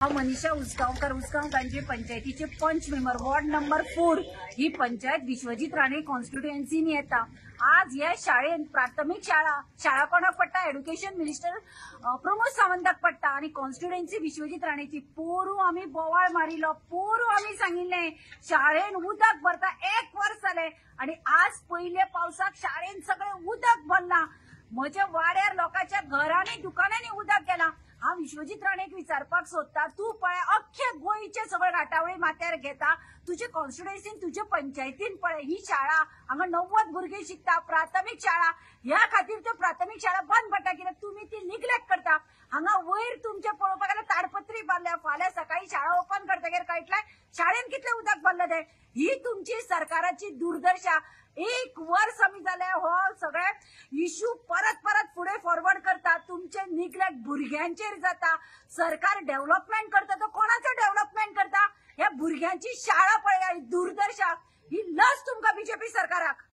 मनीषा उसगावकर उसगावकांची पंचायतीचे पंच member ward number 4 ही पंचायत विश्वजित राणे कॉन्स्टिट्युएन्सीनी येता। आज या शाळेत प्राथमिक शाळा कोणाक पडटा एड्युकेशन मिनिस्टर प्रमोद सावंताक पडटा आणि कॉन्स्टिट्युएन्सी विश्वजित राणेची पोरू आम्ही बोवाळ मारिलो, पोरू आम्ही सांगिल्ले शाळेन उदक भरता 1 वर्ष जाले आणि आज पहिले पावसाक शाळेन सगळे उदक भरला। म्हज्या वाड्यार लोकांच्या घरांनी दुकानांनी उदक गेला। हांव विश्वजित राणेक विचारपाक सोदता, तू पळय अख्खे गोंयचे सगळे राटावळी माथ्यार घेता, तुजे कॉन्स्टिट्युएन्सीन तुजे पंचायतीन पळय ही शाळा हांगा 90 भुरगे शिकता, प्राथमिक शाळा ह्या खातीर त्यो प्राथमिक शाळा बंद पडटा कित्याक तुमी ती निग्लेक्ट करता। हांगा वयर तुमचे पळोवपाक गेल्यार ताडपत्री बांदल्या, फाल्यां सकाळी शाळा ओपन करतकीर कळटलें शाळेन कितले उदक भरलें तें। ही तुमची सरकाराची दुर्दशा। 1 वर्ष आमी जाले हो सगळे इश्यू परत परत फुडें फॉरवर्ड करता, तुमचे निग्लेक्ट भुरग्यांचेर जाता। सरकार डेव्हलपमेंट करता तो कोणाचो डेव्हलपमेंट करता? ह्या भुरग्यांची शाळा पळया, ही दुर्दशा, ही लस तुमकां बीजेपी सरकाराक।